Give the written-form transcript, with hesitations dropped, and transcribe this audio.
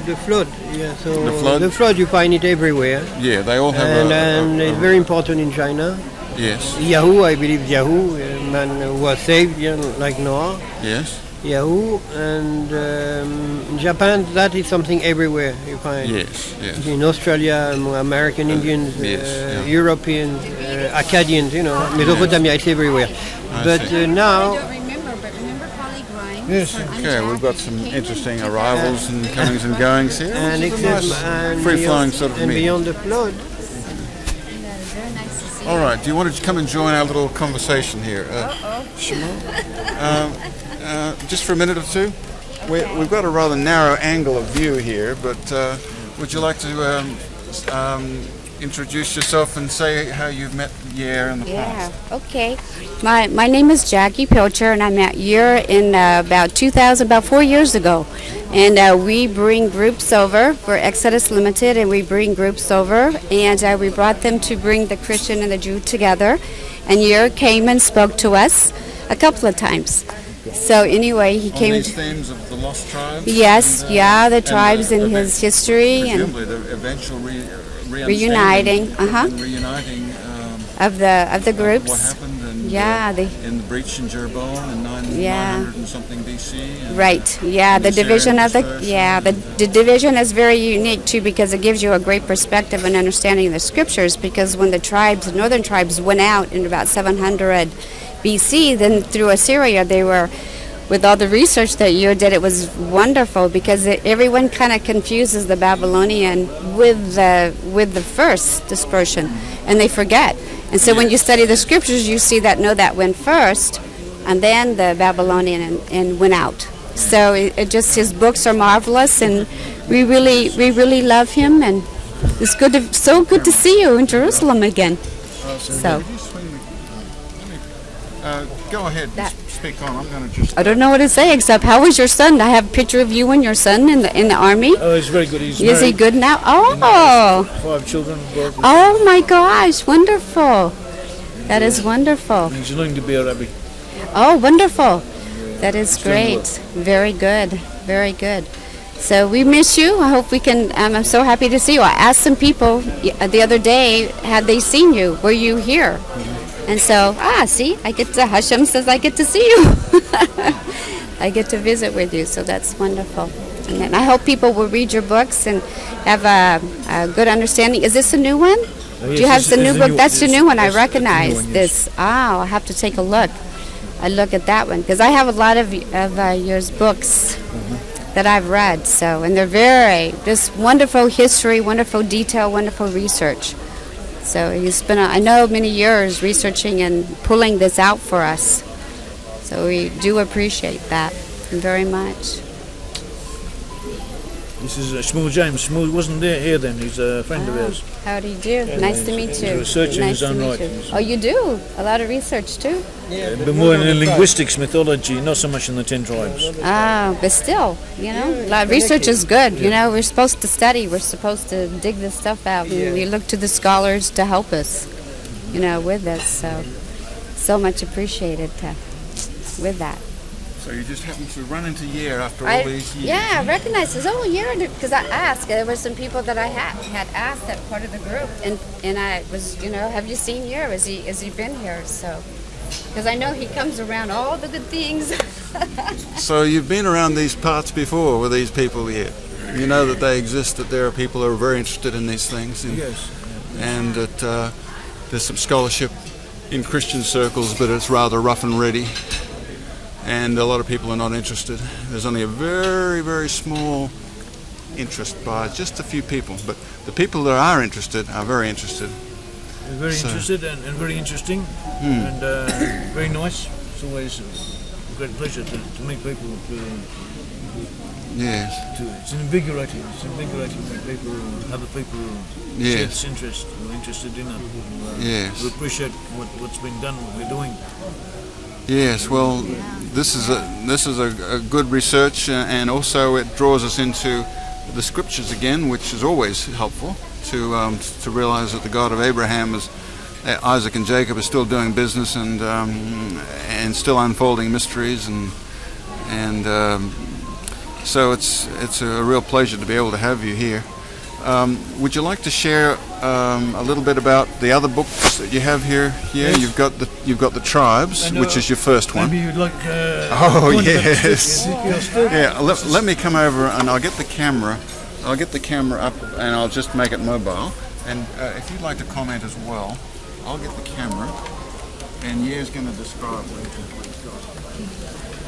The flood, yeah. So The flood? you find it everywhere. Yeah, they all have and it's very important in China. Yes. Yahoo, I believe Yahoo, a man who was saved, like Noah. Yes. Yahoo, and in Japan, that is something everywhere you find. Yes, yes. In Australia, American Indians, Europeans, Acadians, Mesopotamia, it's everywhere. But now... I don't remember, but remember Polly Grimes? Yes, okay, we've got some interesting arrivals and comings and goings here. And it's a nice free-flowing sort of and meeting. beyond the flood. Very nice to see All right, do you want to come and join our little conversation here? Shimon? Just for a minute or two? We've got a rather narrow angle of view here, but would you like to introduce yourself and say how you've met Yair in the past? Yeah, okay. My name is Jackie Pilcher, and I met Yair in about 4 years ago. And we bring groups over. We're Exodus Limited, and we bring groups over. And we brought them to bring the Christian and the Jew together. And Yair came and spoke to us a couple of times. So anyway, he came. These themes of the lost tribes. Yes, the tribes and his history, presumably and the eventual reuniting, and reuniting of the groups. What happened in the breach in Jeroboam in 900 and something BC. Right. Yeah, the division of the division is very unique too, because it gives you a great perspective and understanding of the scriptures. Because when the northern tribes went out in about 700 BC, then through Assyria, they were, with all the research that you did, it was wonderful, because everyone kind of confuses the Babylonian with the first dispersion, and they forget. And so when you study the scriptures, you see that that went first, and then the Babylonian and went out. So his books are marvelous, and we really love him, and it's so good to see you in Jerusalem again. So. Go ahead, speak on. I'm going to just... I don't know what to say except, how was your son? I have a picture of you and your son in the army. Oh, he's very good. Is he good now? Oh! 5 children. Oh my gosh, wonderful. That is wonderful. He's learning to be a rabbi. Oh, wonderful. That is great. Very good. Very good. So we miss you. I hope we can, I'm so happy to see you. I asked some people the other day, had they seen you? Were you here? And so, see, Hashem says I get to see you. I get to visit with you, so that's wonderful. And then I hope people will read your books and have a good understanding. Is this a new one? Do you have the new book? That's the new one. I recognize this. I'll have to take a look. I look at that one, because I have a lot of your books that I've read. So, and they're very, just wonderful history, wonderful detail, wonderful research. So he's spent, I know, many years researching and pulling this out for us. So we do appreciate that very much. This is Shmuel James. Shmuel wasn't here then. He's a friend of ours. How do you do? Yeah, nice to meet you. He's researching his own right. Oh, you do? A lot of research too? Yeah, but more in linguistics, mythology, not so much in the 10 tribes. But still, a lot of research is good. We're supposed to study. We're supposed to dig this stuff out. And we look to the scholars to help us, with this. So much appreciated with that. So you just happened to run into Yair after all these years? Yeah, I recognized this. Oh, Yair, because I asked. There were some people that I had asked that part of the group, and I was, have you seen Yair? Has he been here? So, because I know he comes around all the good things. So you've been around these parts before with these people here. You know that they exist, that there are people who are very interested in these things. Yes. And that there's some scholarship in Christian circles, but it's rather rough and ready. And a lot of people are not interested. There's only a very, very small interest by just a few people. But the people that are interested are very interested. They're very interested and very interesting and very nice. It's always a great pleasure to meet people. Yes. It's invigorating. It's invigorating when people, other people share this interest, who are interested in it. Yes. We appreciate what's been done, what we're doing. Yes, well, this is a good research, and also it draws us into the scriptures again, which is always helpful to realize that the God of Abraham, Isaac and Jacob, is still doing business and still unfolding mysteries and So it's a real pleasure to be able to have you here. Would you like to share a little bit about the other books that you have here? Yeah, Yes. you've got the Tribes, And, which is your first one. Maybe you'd like. Oh, one of them yes. Ezekiel stick. Yeah, let me come over and I'll get the camera. I'll get the camera up and I'll just make it mobile. And if you'd like to comment as well, I'll get the camera. And Yair's going to describe what he's got.